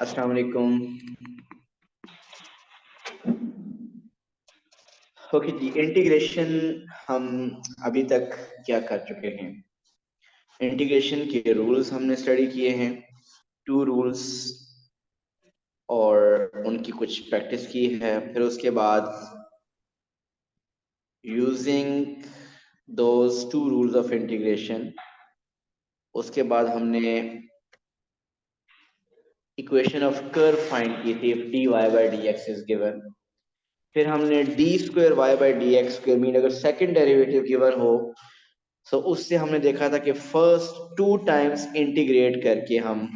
अस्सलाम वालेकुम। ओके जी, इंटीग्रेशन हम अभी तक क्या कर चुके हैं? इंटीग्रेशन के रूल्स हमने स्टडी किए हैं, 2 रूल्स, और उनकी कुछ प्रैक्टिस की है। फिर उसके बाद using those 2 rules of integration, उसके बाद हमने इक्वेशन ऑफ कर्व फाइंड की थी, if dy by dx is given। फिर हमने d square y by dx square mean अगर सेकंड डेरिवेटिव गिवन हो, तो उससे हमने देखा था कि फर्स्ट 2 टाइम्स इंटीग्रेट करके हम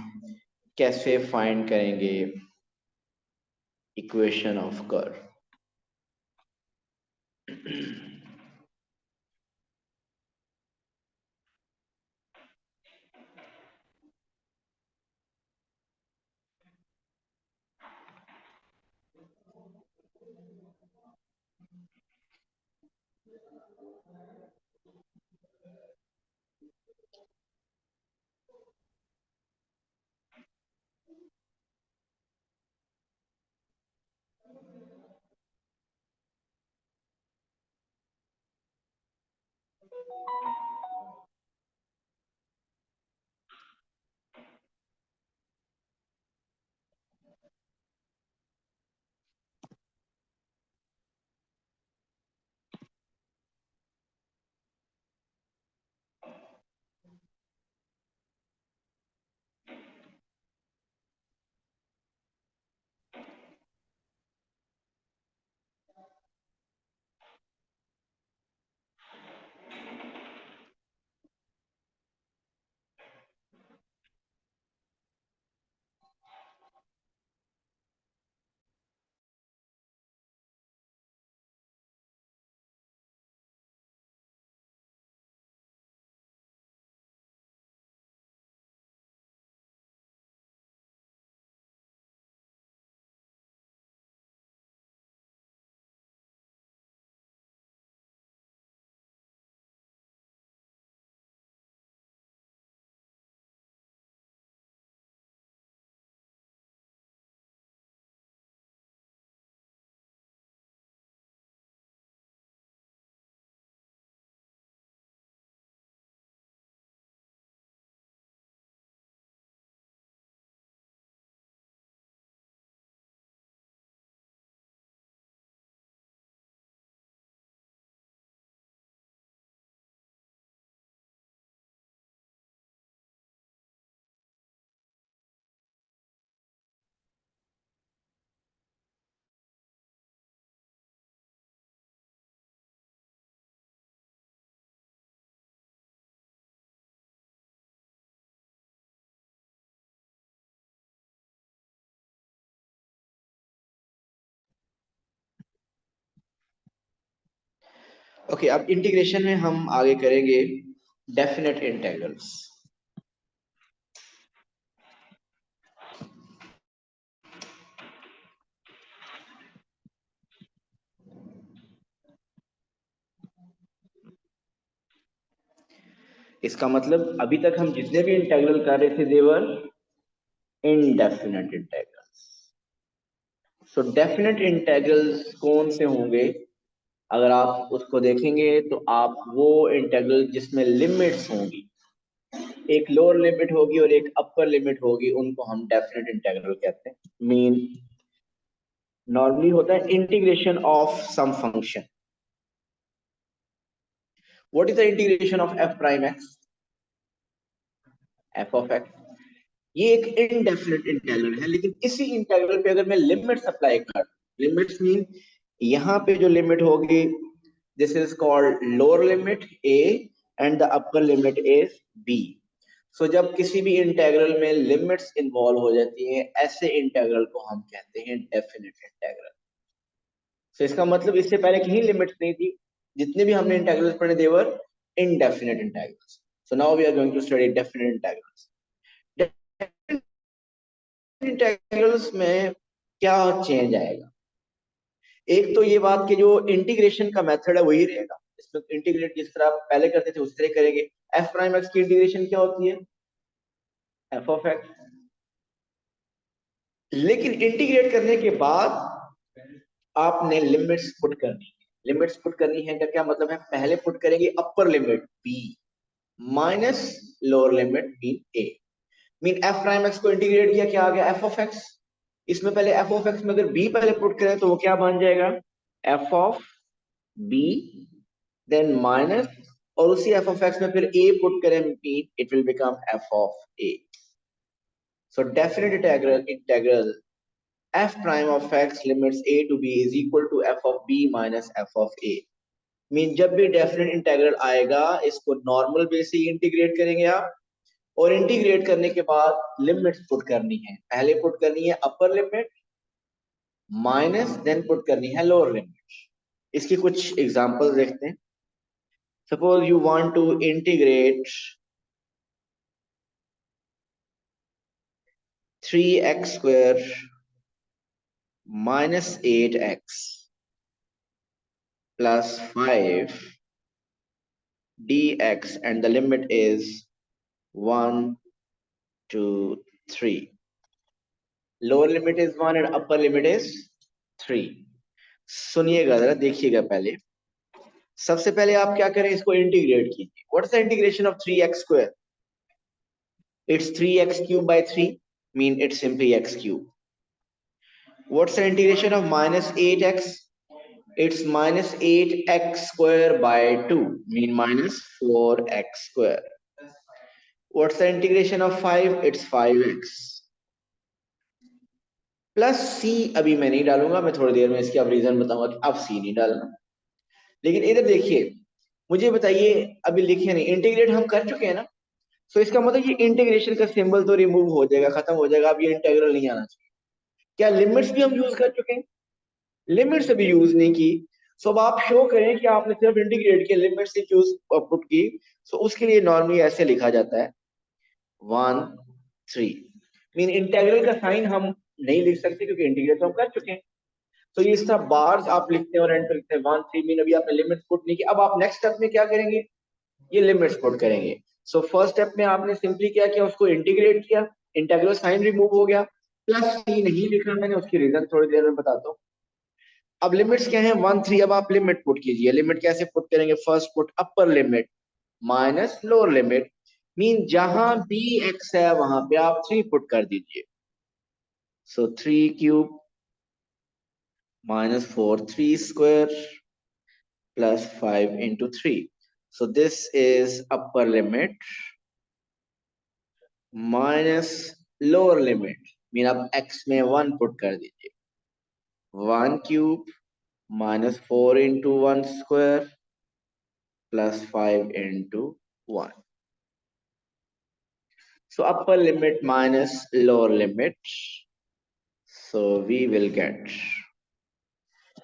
कैसे फाइंड करेंगे इक्वेशन ऑफ कर्व। ओके, अब इंटीग्रेशन में हम आगे करेंगे डेफिनेट इंटीग्रल्स। इसका मतलब अभी तक हम जितने भी इंटीग्रल कर रहे थे देवर इनडेफिनेट इंटीग्रल्स। सो डेफिनेट इंटीग्रल्स कौन से होंगे? अगर आप उसको देखेंगे तो आप वो इंटीग्रल जिसमें लिमिट्स होंगी, एक लोअर लिमिट होगी और एक अपर लिमिट होगी, उनको हम डेफिनेट इंटीग्रल कहते हैं। मीन नॉर्मली होता है integration of some function. What is the integration of f prime x? F of x, ये एक इनडेफिनेट इंटीग्रल है, लेकिन इसी इंटीग्रल पे अगर मैं लिमिट्स अप्लाई कर, लिमिट्स मीन यहाँ पे जो लिमिट होगी, this is called lower limit a and the upper limit is b। सो जब किसी भी इंटेग्रल में लिमिट्स इन्वॉल्व हो जाती हैं, ऐसे इंटेग्रल को हम कहते हैं डेफिनेट इंटेग्रल। सो इसका मतलब इससे पहले कहीं लिमिट्स नहीं थी, जितने भी हमने इंटेग्रल्स पढ़े they were indefinite integrals. So now we are going to study definite integrals. Integrals में क्या चेंज आएगा? एक तो ये बात कि जो इंटीग्रेशन का मेथड है वही रहेगा, इसमें इंटीग्रेट जिस तरह आप पहले करते थे उस तरह करेंगे। एफ प्राइम एक्स की इंटीग्रेशन क्या होती है? F of x. लेकिन इंटीग्रेट करने के बाद आपने लिमिट्स पुट करनी है। लिमिट्स पुट करनी है का क्या मतलब है? पहले पुट करेंगे upper limit b minus lower limit mean a। Mean F prime x को इंटीग्रेट किया, क्या आ गया? F of x. इसमें पहले एफ ऑफ एक्स में अगर b पहले पुट करें तो वो क्या बन जाएगा? F of b then minus, और उसी एफ ऑफ एक्स में फिर a पुट करें mean it will become f of a। So definite integral f prime of x limits a to b is equal to f of b minus f of a। Mean जब भी definite integral आएगा इसको normal base से integrate करेंगे आप, और integrate करने के बाद लिमिट्स पुट करनी है। पहले पुट करनी है upper limit minus, then put करनी है लोअर लिमिट। इसकी कुछ एग्जांपल देखते हैं। Suppose you want to integrate 3x square minus 8x plus 5 dx and the limit is 1 2 3। Lower limit is 1 and upper limit is 3। सुनिएगा जरा, देखिएगा। पहले सबसे पहले आप क्या करें, इसको इंटीग्रेट कीजिए। What's the integration of 3x square? It's 3x cube by 3 mean it's simply x cube. What's the integration of minus 8x? It's minus 8x square by 2 mean minus 4x square. What's the integration of 5? It's 5x plus c। अभी मैं नहीं डालूंगा, मैं थोड़ी देर में इसकी अब reason बताऊंगा कि अब c नहीं डालना। लेकिन इधर देखिए, मुझे बताइए, अभी लिखे नहीं, इंटीग्रेट हम कर चुके हैं ना। सो इसका मतलब ये इंटीग्रेशन का सिंबल तो रिमूव हो जाएगा, खत्म हो जाएगा, अब ये इंटीग्रल नहीं आना चाहिए। क्या लिमिट्स भी हम यूज कर चुके हैं? लिमिट्स भी यूज नहीं की। सो अब आप शो करें कि आपने सिर्फ इंटीग्रेट किया, लिमिट्स से चूज पुट की। सो उसके लिए नॉर्मली ऐसे लिखा जाता है 1 3। मीन इंटीग्रल का साइन हम नहीं लिख सकते क्योंकि इंटीग्रेट तो हम कर चुके हैं। तो ये इस तरह बार्स आप लिखते हैं और एंड पे लिखते हैं 1 3। मीन अभी आपने लिमिट्स पुट नहीं की, अब आप नेक्स्ट स्टेप में क्या करेंगे? ये लिमिट्स पुट करेंगे। सो फर्स्ट स्टेप में आपने सिंपली क्या किया, उसको इंटीग्रेट किया, इंटीग्रल साइन रिमूव हो गया। प्लस सी नहीं लिखा मैंने, उसकी रीजन थोड़ी देर में बताता हूँ। अब लिमिट्स क्या है? 1 3। अब आप लिमिट पुट कीजिए। लिमिट कैसे पुट करेंगे? फर्स्ट पुट अपर limit minus lower limit. Mean जहां भी एक्स है वहां पे आप 3 पुट कर दीजिए। सो 3 cube minus 4 3 square plus 5 into 3। So this is upper limit minus lower limit। Mean आप x में 1 पुट कर दीजिए। 1 cube minus 4 into 1 square plus 5 into 1। So upper limit minus lower limit। So we will get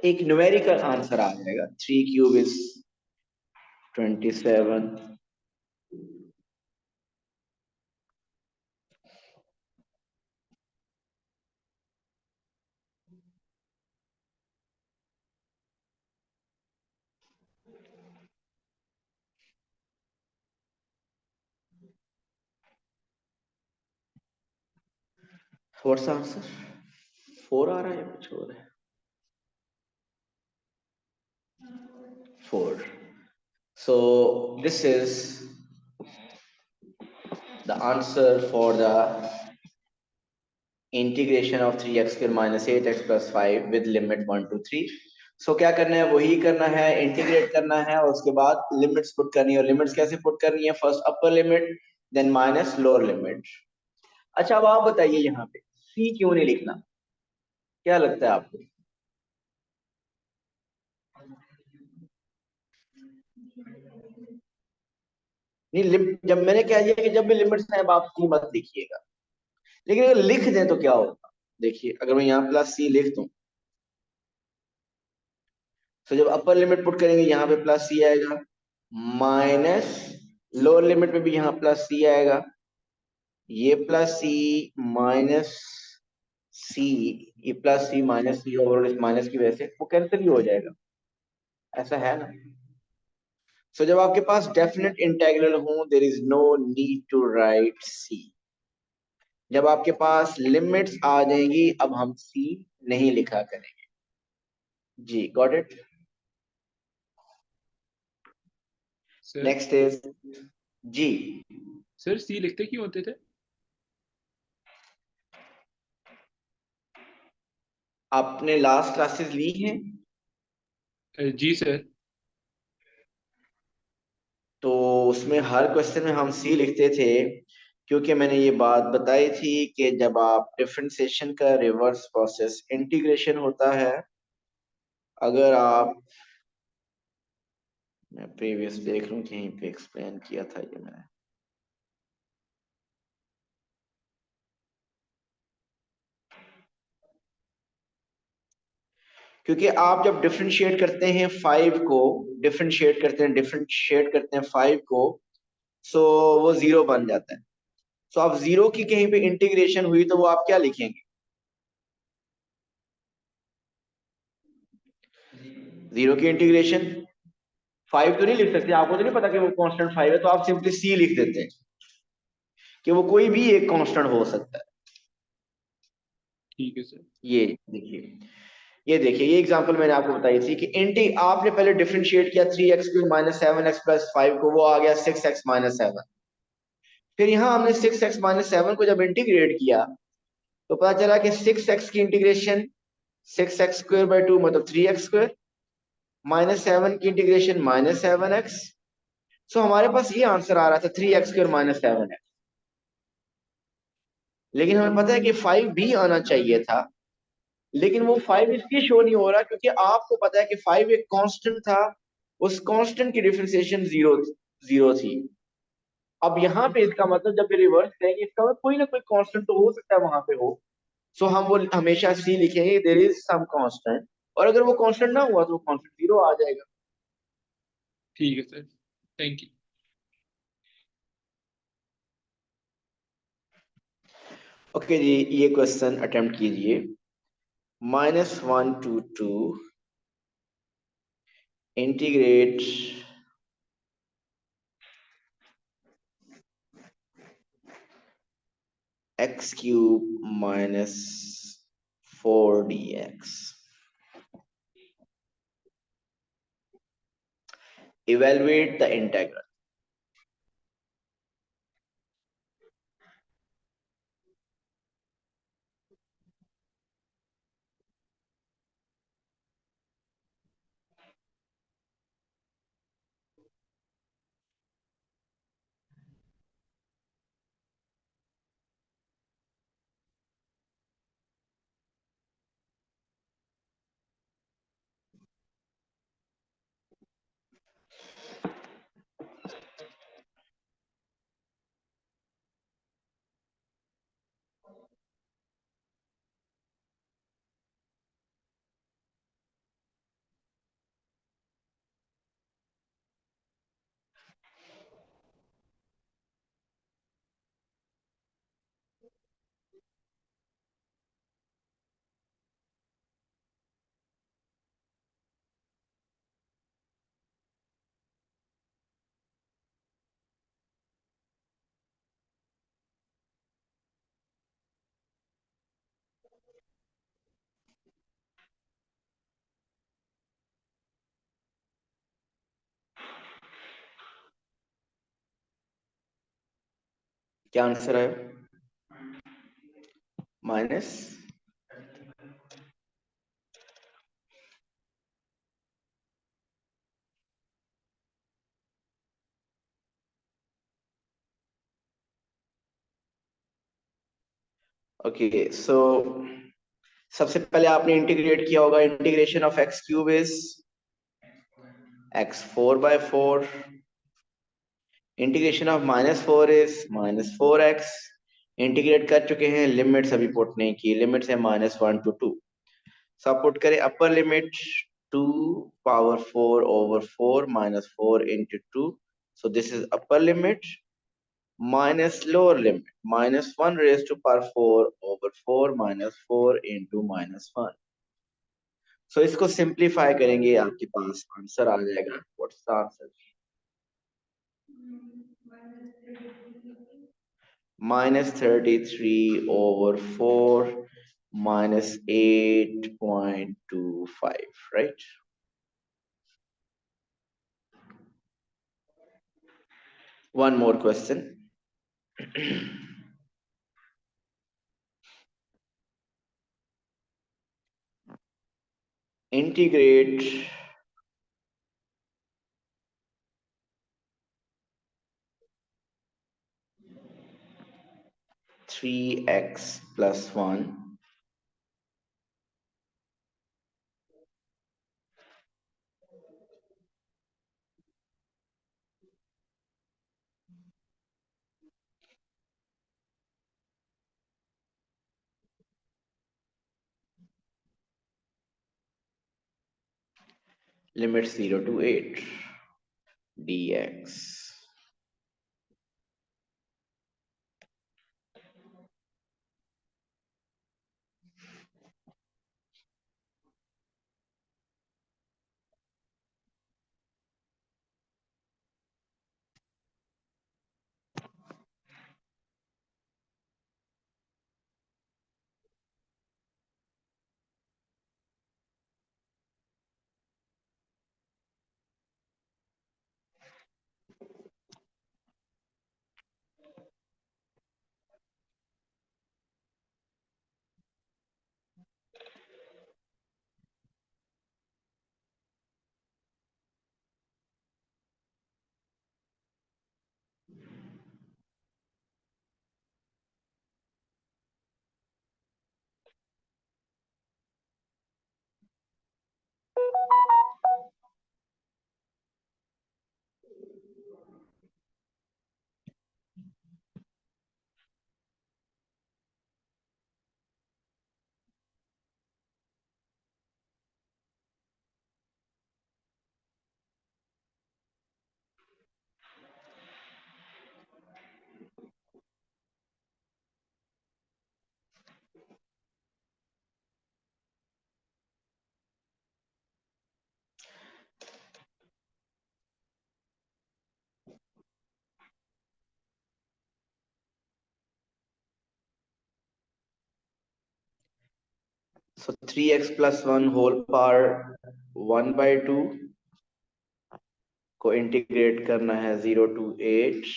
एक numerical answer आ जाएगा। 3 cube is 27, what's answer? 4 आ रहा है या कुछ और है? 4। So this is the answer for the integration of 3x square minus 8x plus 5 with limit 1 to 3। So क्या करना है? वही करना है, इंटीग्रेट करना है और उसके बाद लिमिट्स पुट करनी है। और लिमिट्स कैसे पुट करनी है? First upper limit then minus lower limit. अच्छा अब आप बताइए यहाँ पे c क्यों नहीं लिखना? क्या लगता है आपको? नहीं, जब मैंने कह दिया कि जब भी लिमिट्स हैं, अब आप सी मत लिखिएगा, लेकिन अगर लिख दें तो क्या होगा। देखिए अगर मैं यहाँ प्लस सी लिख दूं, तो जब अपर लिमिट पुट करेंगे यहाँ पे प्लस सी आएगा, माइनस लोअर लिमिट में भी यहाँ प्लस सी आएगा, ये प्लस सी माइनस सी, ये प्लस सी माइनस सी और इस माइनस की वजह से वो कैंसिल ही हो जाएगा, ऐसा है ना। सो जब आपके पास डेफिनेट इंटेग्रल हो, there is no need to write C. जब आपके पास लिमिट्स आ जाएंगी, अब हम सी नहीं लिखा करेंगे। जी got it. Sir next is जी। सर सी लिखते क्यों होते थे? आपने लास्ट क्लासेस ली हैं, जी सर। तो उसमें हर क्वेश्चन में हम सी लिखते थे, क्योंकि मैंने ये बात बताई थी कि जब आप डिफरेंशिएशन का रिवर्स प्रोसेस इंटीग्रेशन होता है, अगर आप, मैं प्रीवियस देख लूं कहीं पे एक्सप्लेन किया था ये मैंने, क्योंकि आप जब डिफरेंशिएट करते हैं फाइव को, डिफरेंशिएट करते हैं फाइव को, सो वो जीरो बन जाता है। सो आप जीरो की कहीं पे इंटीग्रेशन हुई तो वो आप क्या लिखेंगे, जीरो की इंटीग्रेशन फाइव तो नहीं लिख सकते, आपको तो नहीं पता कि वो कांस्टेंट फाइव है, तो आप सिंपली सी लिख देते हैं कि वो कोई भी एक कांस्टेंट हो सकता है। ठीक है सर। ये देखिए, ये एग्जांपल मैंने आपको बताई थी कि इंटी आपने पहले डिफरेंशिएट किया 3x³ माइनस 7x+5 को, वो आ गया 6x-7। फिर यहाँ हमने 6x-7 को जब इंटीग्रेट किया, तो पता चला कि 6x की इंटीग्रेशन 6x² बाई 2 मतलब 3x², -7 की इंटीग्रेशन -7x। सो हमारे पास ये आंसर आ रहा था 3x² -7x। लेकिन हमें पता है कि 5 भी आना चाहिए था, लेकिन वो 5 इसलिए शो नहीं हो रहा क्योंकि आपको पता है कि 5 एक कांस्टेंट था, उस कांस्टेंट की डिफरेंशिएशन जीरो जीरो थी। अब यहाँ पे इसका मतलब जब ये रिवर्स करेंगे, इसका मतलब कोई ना कोई कांस्टेंट तो हो सकता है वहां पे हो। सो हम वो हमेशा सी लिखेंगे, देयर इज सम कांस्टेंट, और अगर वो कांस्टेंट ना हुआ तो वो कांस्टेंट जीरो आ जाएगा। ठीक है सर, थैंक यू। ओके जी, ये क्वेश्चन अटेम्प्ट कीजिए। -1 to 2 integrate x³ -4dx, evaluate the integral। क्या आंसर है? Minus, okay. सो सबसे पहले आपने इंटीग्रेट किया होगा, integration of x³ is x4/4, integration of -4 is -4x। Integrate कर चुके हैं, लिमिट्स अभी पुट नहीं की, लिमिट्स है -1 to 2। सब पुट करें, upper limit 2 power 4 over 4 minus 4 into 2, so this is upper limit, minus lower limit -1 raised to power 4 over 4 minus 4 into -1। सो इसको सिंप्लीफाई करेंगे, आपके पास आंसर आ जाएगा। What's the answer? -33 over 4 minus 8.25, right? One more question. Integrate 3x plus 1 limit 0 to 8 dx। So 3x plus 1 whole power 1 by 2 को integrate करना है 0 to 8।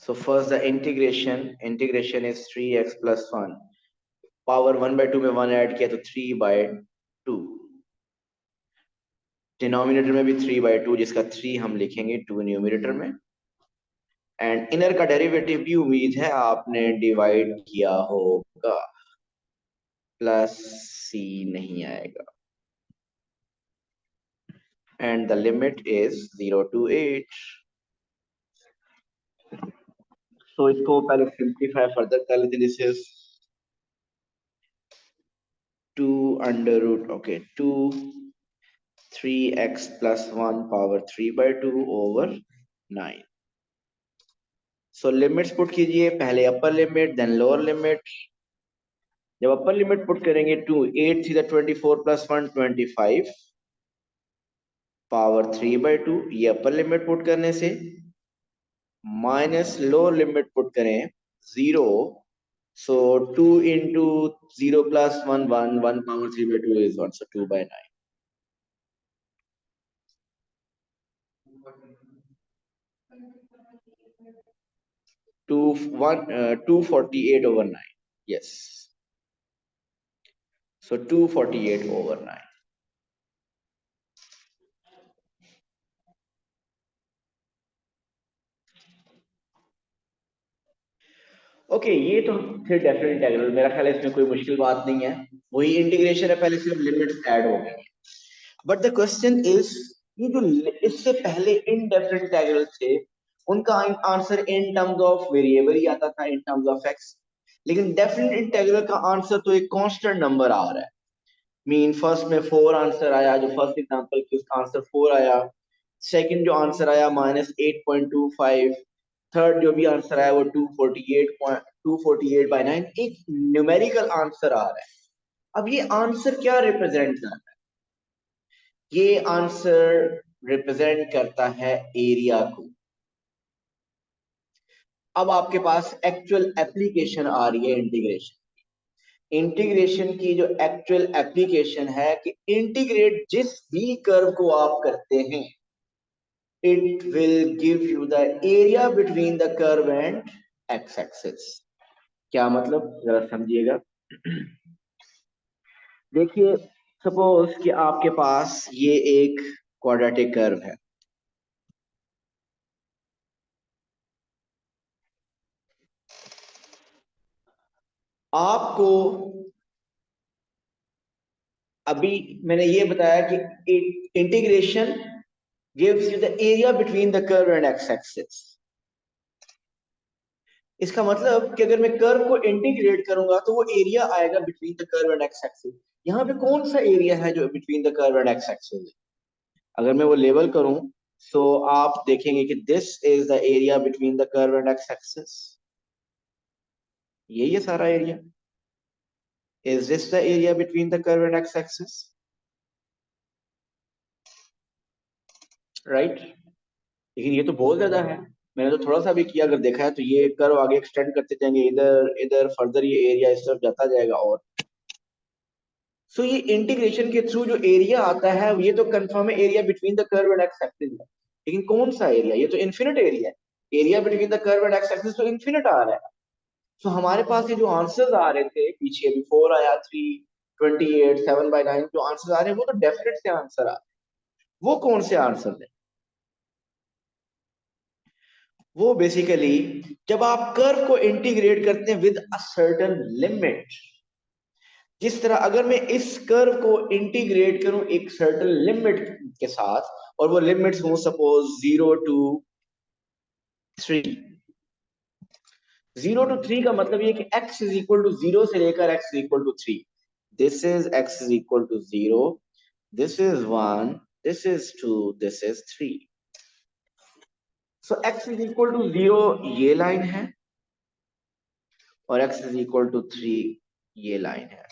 So first the integration is 3x plus 1, power 1 by 2 में 1 add किया तो 3 by 2, denominator में भी 3 by 2 जिसका 3 हम लिखेंगे 2 न्यूमरेटर में, एंड इनर का डेरिवेटिव भी उम्मीद है आपने डिवाइड किया होगा, प्लस c नहीं आएगा, and the limit is 0 to 8। सो इसको पहले सिंप्लीफाई फर्दर कर लेते हैं। This is 2 under root, okay, 2 3x plus 1 power 3 by 2 over 9। So limits put कीजिए, पहले upper limit then lower limit. जब अपर लिमिट पुट करेंगे 2 8 सीधा 24 plus 1 25 पावर 3 by 2, ये अपर लिमिट पुट करने से, माइनस लोअर लिमिट पुट करें 0, so 2 into 0 plus 1 1 1 power 3 by 2 is 1, so 2 by 9। 248 over 9, yes, so 248 over 9। Okay ये तो फिर डेफिनेट इंटीग्रल, मेरा ख्याल है इसमें कोई मुश्किल बात नहीं है, वही इंटीग्रेशन है, पहले सिर्फ लिमिट्स ऐड हो गई। बट द क्वेश्चन इज ये जो इससे पहले इनडेफिनिट इंटीग्रल थे उनका answer in terms of variable ही आता था, इन टर्म्स ऑफ एक्स। लेकिन डेफिनेट इंटीग्रल का आंसर तो एक कांस्टेंट नंबर आ रहा है। मीन फर्स्ट में 4 आंसर आया, जो फर्स्ट एग्जांपल की उसका आंसर 4 आया। सेकंड जो आंसर आया -8.25। थर्ड जो भी आंसर आया वो 248.248/9, एक न्यूमेरिकल आंसर आ रहा है। अब ये आंसर क्या रिप्रेजेंट करता है? ये आंसर रिप्रेजेंट करता है एरिया को। अब आपके पास एक्चुअल एप्लीकेशन आ रही है इंटीग्रेशन। इंटीग्रेशन की जो एक्चुअल एप्लीकेशन है कि इंटीग्रेट जिस भी कर्व को आप करते हैं, it will give you the area between the curve and x axis. क्या मतलब, जरा समझिएगा। देखिए, सपोज कि आपके पास ये एक क्वाड्रेटिक कर्व है। आपको अभी मैंने ये बताया कि integration gives you the area between the curve and x axis. इसका मतलब कि अगर मैं कर्व को इंटीग्रेट करूंगा तो वो एरिया आएगा between the curve and x axis. यहाँ पे कौन सा एरिया है जो between the curve and x axis? अगर मैं वो लेबल करूं तो आप देखेंगे कि this is the area between the curve and x axis. ये सारा area. Is this the area between the curve and x axis? Right. लेकिन ये तो बहुत ज्यादा है। मैंने तो थोड़ा सा भी किया, अगर देखा है तो ये कर्व आगे एक्सटेंड करते जाएंगे, इधर इधर फर्दर ये एरिया इस तरफ जाता जाएगा। और सो ये इंटीग्रेशन के थ्रू जो एरिया आता है ये तो कंफर्म है, area between the curve and x axis है। लेकिन कौन सा एरिया? ये तो इन्फिनिट एरिया है। Area between the curve and x axis तो इन्फिनिट आ रहा है। सो हमारे पास ये जो आंसर्स आ रहे थे पीछे, अभी 4 आया, 3, 28, 7/9, जो आंसर आ रहे हैं वो तो डेफिनेट से आंसर आ रहे हैं। वो कौन से आंसर है? वो बेसिकली जब आप कर्व को इंटीग्रेट करते हैं विद अ सर्टेन लिमिट। जिस तरह अगर मैं इस कर्व को इंटीग्रेट करूं एक सर्टेन लिमिट के साथ, और वो लिमिट्स हो सपोज 0 to 3। 0 to 3 का मतलब ये कि x इज इक्वल टू 0 से लेकर x is equal to 3। This is x is equal to 0, this is 1, this is 2, this is 3। So x is equal to 0 ये लाइन है, और x इज इक्वल टू 3 ये लाइन है।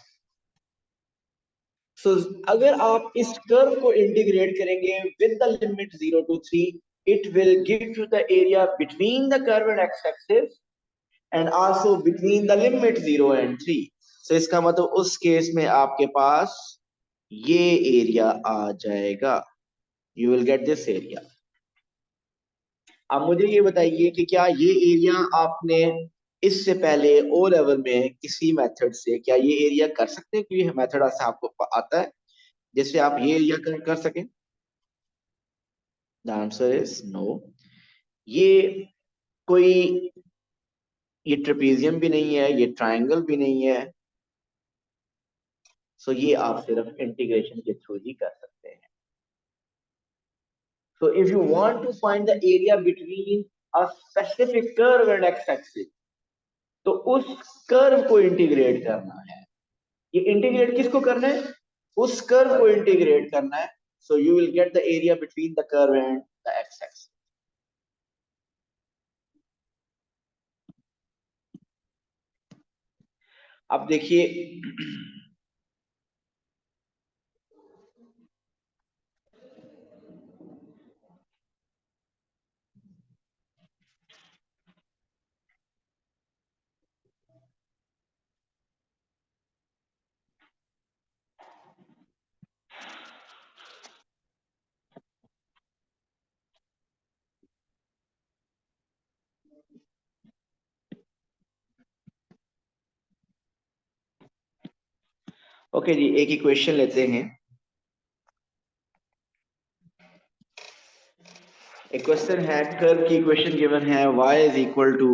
सो अगर आप इस कर्व को इंटीग्रेट करेंगे with the limit 0 to 3, it will give you the area between the curve and x-axis and also between the limit 0 and 3। so इसका मतलब उस केस में आपके पास ये एरिया आ जाएगा। You will get this area। अब मुझे ये बताइए कि क्या ये एरिया आपने इससे पहले ओ लेवल में किसी मेथड से क्या ये एरिया कर सकते हैं? कि ये मेथड ऐसा आपको आता है जिससे आप ये एरिया कर सकें? The answer is no. ये कोई, ये ट्रेपीजियम भी नहीं है, ये ट्रायंगल भी नहीं है। सो ये आप सिर्फ इंटीग्रेशन के थ्रू ही कर सकते हैं। So if you want to find the area between a specific curve and x axis, तो उस कर्व को इंटीग्रेट करना है। ये इंटीग्रेट किसको करना है? उस कर्व को इंटीग्रेट करना है। So you will get the area between the curve and the x axis. अब देखिए, ओके जी, एक ही क्वेश्चन लेते हैं। एक क्वेश्चन है, कर्व की इक्वेशन गिवन है y is equal to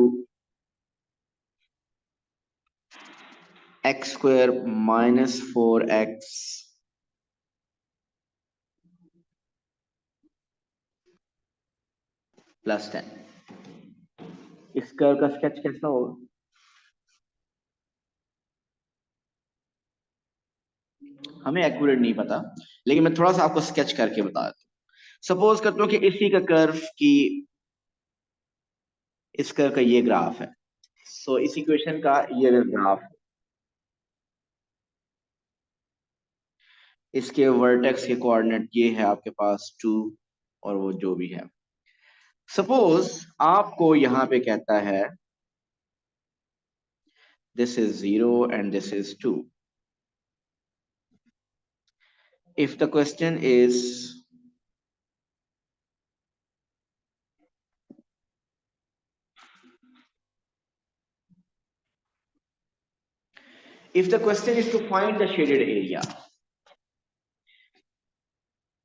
x square -4x plus 10। इस कर्व का स्केच कैसा होगा? हमें एक्यूरेट नहीं पता, लेकिन मैं थोड़ा सा आपको स्केच करके बता देता हूँ। सपोज करता हूँ कि इसी का कर्व की, इस कर्व का ये ग्राफ है। सो इस इक्वेशन का ये ग्राफ, इसके वर्टेक्स के कोऑर्डिनेट ये है आपके पास 2, और वो जो भी है। सपोज आपको यहां पे कहता है this is 0 and this is 2. If the question is to find the shaded area,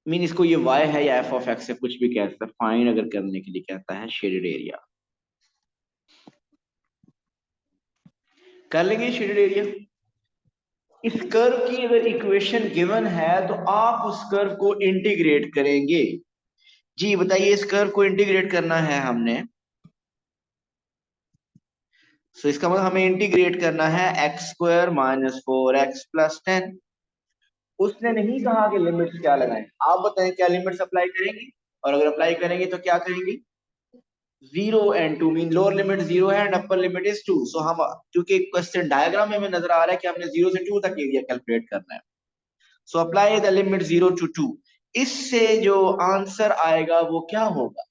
mean इसको ये y है या f of x से कुछ भी कह सकते हैं, फाइंड अगर करने के लिए कहता है शेडेड एरिया, कर लेंगे शेडेड एरिया। इस कर्व की अगर इक्वेशन गिवन है तो आप उस कर्व को इंटीग्रेट करेंगे। जी बताइए, इस कर्व को इंटीग्रेट करना है हमने, सो इसका मतलब हमें इंटीग्रेट करना है x² - 4x + 10। उसने नहीं कहा कि लिमिट्स क्या लगाएं, आप बताएं क्या लिमिट्स अप्लाई करेंगे, और अगर अप्लाई करेंगे तो क्या करेंगे? 0 and 2 मीन लोअर लिमिट 0 है एंड अपर लिमिट इज 2। सो हम, क्योंकि क्वेश्चन डायग्राम में हमें नजर आ रहा है कि हमने 0 से 2 तक एरिया कैलकुलेट करना है, so apply the limit 0 to 2। इससे जो आंसर आएगा वो क्या होगा?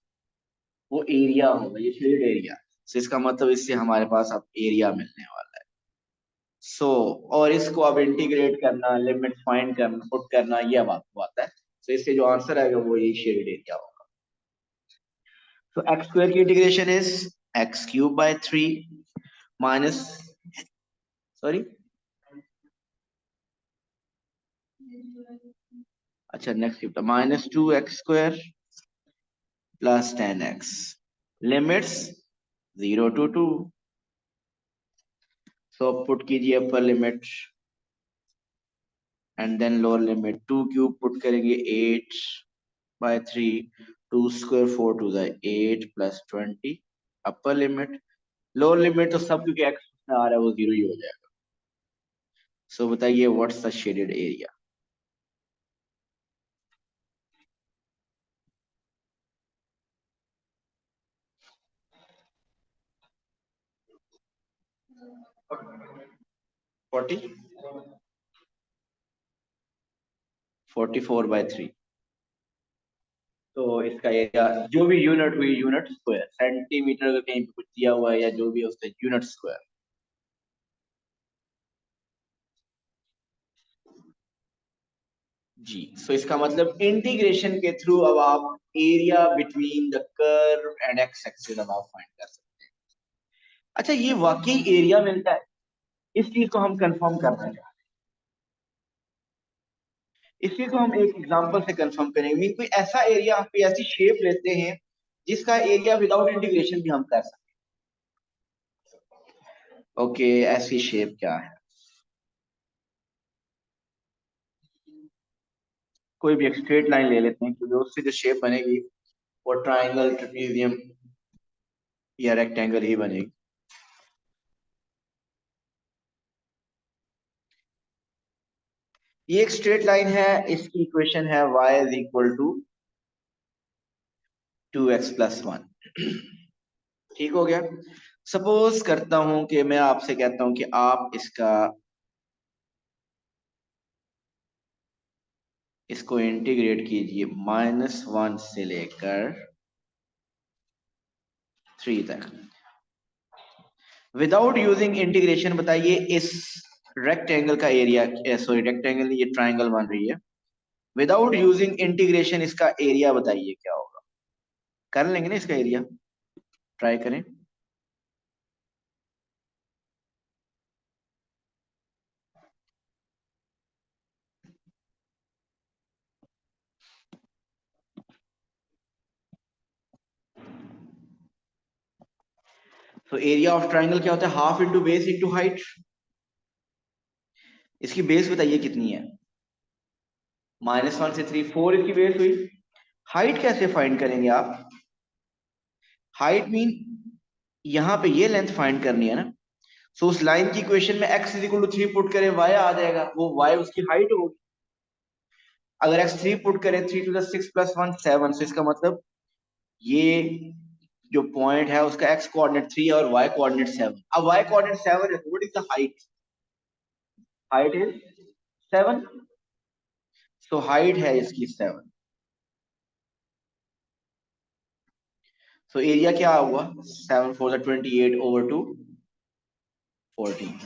वो एरिया होगा, ये शेडेड एरिया। सो इसका मतलब इससे हमारे पास अब एरिया मिलने वाला है। सो और इसको अब इंटीग्रेट करना, लिमिट फाइंड करना, पुट करना, ये अब आपको आता है। सो इससे जो आंसर आएगा वो ये शेडेड एरिया होगा। So x square की integration is x³ / 3 minus, sorry, अच्छा next -2x² + 10x, limits 0 to 2। So put कीजिए upper limit and then lower limit, 2³ put करेंगे 8/3, 2² 4 to the 8 + 20, upper limit, lower limit तो सब क्योंकि x में आ रहा है वो 0 ही हो जाएगा। सो बताइए what's the shaded area? Forty 44/3। तो इसका एरिया जो भी यूनिट हुई, यूनिट स्क्वायर, सेंटीमीटर अगर कहीं पे कुछ दिया हुआ है या जो भी है उसका यूनिट स्क्वायर। जी, सो इसका मतलब इंटीग्रेशन के थ्रू अब आप area between the curve and x axis अब आप फाइंड कर सकते हैं। अच्छा, ये वाकई एरिया मिलता है, इस चीज को हम कंफर्म करना चाहते हैं। इस चीज को हम एक एग्जांपल से कंफर्म करेंगे। मीन कोई ऐसा एरिया, कोई ऐसी शेप लेते हैं जिसका एरिया विदाउट इंटीग्रेशन भी हम कर सकते हैं। ओके, ऐसी शेप क्या है? कोई भी एक स्ट्रेट लाइन ले लेते हैं, क्योंकि उससे जो शेप बनेगी वो ट्राइंगल, ट्रेपेजियम या रेक्टेंगल ही बनेगी। ये एक स्ट्रेट लाइन है, इसकी इक्वेशन है y = 2x + 1। ठीक हो गया। सपोज करता हूं कि मैं आपसे कहता हूं कि आप इसको इंटीग्रेट कीजिए -1 से लेकर 3 तक विदाउट यूजिंग इंटीग्रेशन। बताइए इस रेक्टेंगल का एरिया, सॉरी रेक्टेंगल नहीं, ये ट्राइंगल बन रही है, विदाउट यूजिंग इंटीग्रेशन इसका एरिया बताइए क्या होगा? कर लेंगे ना इसका एरिया, ट्राई करें। तो एरिया ऑफ ट्राइंगल क्या होता है? Half into base into height. इसकी बेस बताइए कितनी है? -1 से 3, 4 इसकी बेस हुई। हाइट कैसे फाइंड करेंगे आप? हाइट मीन यहाँ पे ये लेंथ फाइंड करनी है ना। सो उस लाइन की इक्वेशन में x is equal to 3 put करें, y आ जाएगा, वो y उसकी हाइट होगी। अगर x 3 पुट करें, 3 टू द 6 प्लस 1 7, सो इसका मतलब ये जो पॉइंट है उसका x कोऑर्डिनेट 3 है और y कोऑर्डिनेट 7। अब y कोऑर्डिनेट 7 है, what is the height? Height is 7। So height है इसकी 7। सो एरिया क्या हुआ? 7 4 28 ओवर 2 14।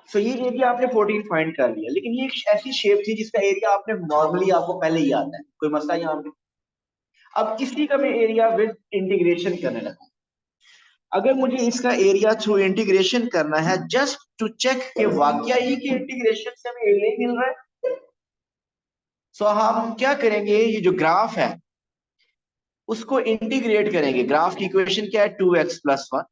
सो ये एरिया आपने 14 फाइंड कर लिया, लेकिन ये एक ऐसी शेप थी जिसका एरिया आपने नॉर्मली आपको पहले ही आता है, कोई मसला यहाँ पे? अब इसी का मैं एरिया विद इंटीग्रेशन करने लगा। अगर मुझे इसका एरिया थ्रू इंटीग्रेशन करना है, जस्ट टू चेक कि वाकया ही कि इंटीग्रेशन से हमें एरिया ही मिल रहा है, सो हम क्या करेंगे, ये जो ग्राफ है उसको इंटीग्रेट करेंगे। ग्राफ की इक्वेशन क्या है? 2x plus 1।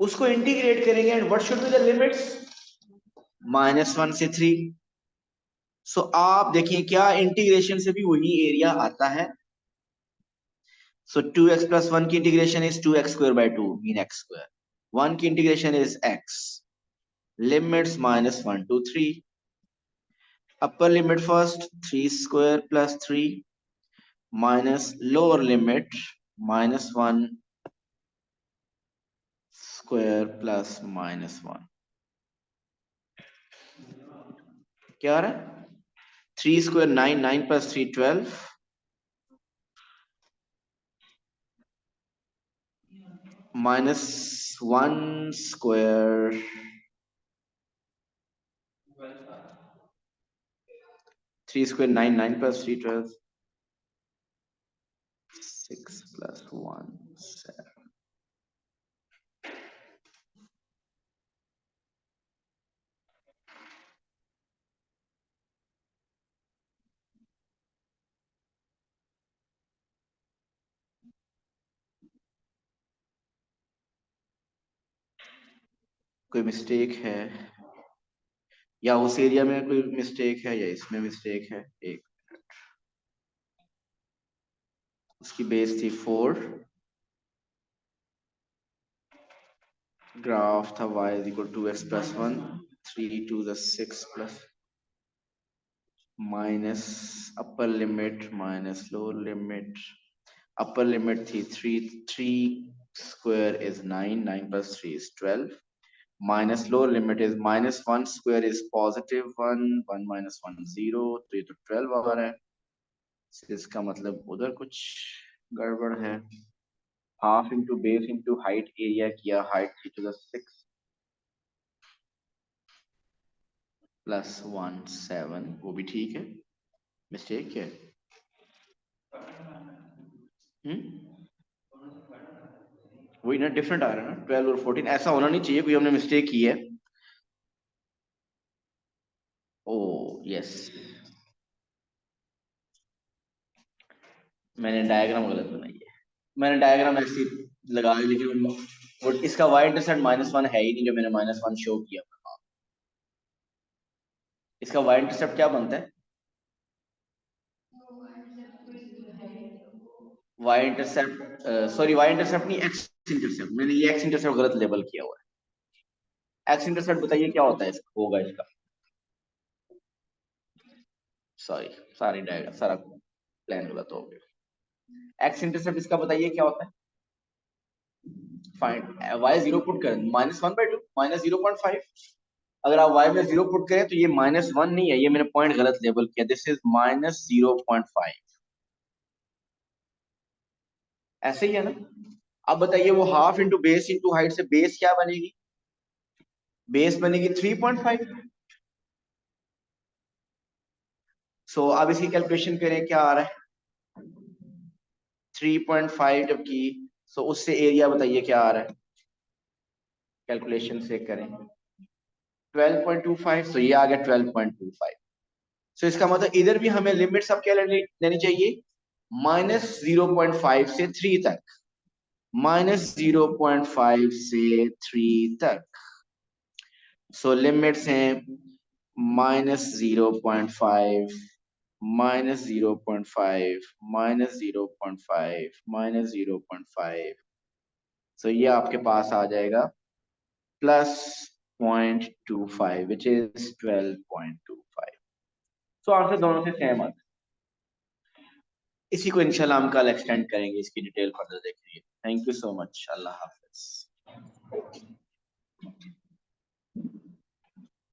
उसको इंटीग्रेट करेंगे and what should be the limits? -1 से 3। सो आप देखिए क्या इंटीग्रेशन से भी वही एरिया आता है। सो 2x प्लस 1 की integration is 2x square by 2 mean x square. 1 की integration is x, limits -1 to 3। upper limit first, 3 square plus 3 minus lower limit -1 square plus -1। क्या आ रहा है? 3 square 9, 9 plus 3 12, -1 square 3 square 9, 9 plus 3 12, 6 plus 1 7। कोई mistake है या उस area में कोई मिस्टेक है या इसमें मिस्टेक है? एक, उसकी बेस थी 4, ग्राफ था y is equal to x plus 1, 3 to the 6 plus minus upper limit minus lower limit। upper limit थी 3 square is 9, 9 plus 3 is 12, minus lower limit is -1 square is positive 1, 1 minus 1 0, तो ये तो 12 आ रहा है। इसका मतलब उधर कुछ गड़बड़ है। Half into base into height area किया, हाइट 3 to the 6 प्लस 1 7, वो भी ठीक है। मिस्टेक क्या है? वही ना, डिफरेंट आ रहा है ना 12 और 14। ऐसा होना नहीं चाहिए, कोई हमने मिस्टेक की है। ओ यस, मैंने डायग्राम गलत बनाई है। मैंने डायग्राम ऐसी लगा ली, लेकिन वो इसका y इंटरसेप्ट -1 है ही नहीं, जो मैंने -1 शो किया। इसका y इंटरसेप्ट क्या बनता है? y intercept, sorry y intercept नहीं, x इंटरसेप्ट। मैंने ये x इंटरसेप्ट गलत लेबल किया हुआ है। x इंटरसेप्ट बताइए क्या होता है इसका, होगा इसका। सॉरी, सारी डायग्राम सारा प्लान गलत हो गया। x इंटरसेप्ट इसका बताइए क्या होता है? फाइंड y 0 पुट करें, -1/2 -0.5। अगर आप y में 0 पुट करें तो ये -1 नहीं है, ये मैंने पॉइंट गलत लेबल किया, दिस इज -0.5। ऐसे ही है ना? अब बताइए वो half into base into height से बेस क्या बनेगी? बेस बनेगी 3.5। सो अब इसकी कैलकुलेशन करें, क्या आ रहा है? 3.5 जबकि, सो उससे एरिया बताइए क्या आ रहा है? कैलकुलेशन से करें 12.25, सो ये आ गया 12.25। सो इसका मतलब इधर भी हमें लिमिट्स अब क्या लेनी चाहिए? -0.5 से 3 तक, -0.5 से 3 तक। सो लिमिट्स हैं -0.5, -0.5 -0.5 -0.5, सो ये आपके पास आ जाएगा +0.25 विच इज 12.25। सो आंसर दोनों से सेम आता है। इसी को इंशाल्लाह हम कल एक्सटेंड करेंगे, इसकी डिटेल फर्दर देखेंगे। Thank you so much, Allah Hafiz.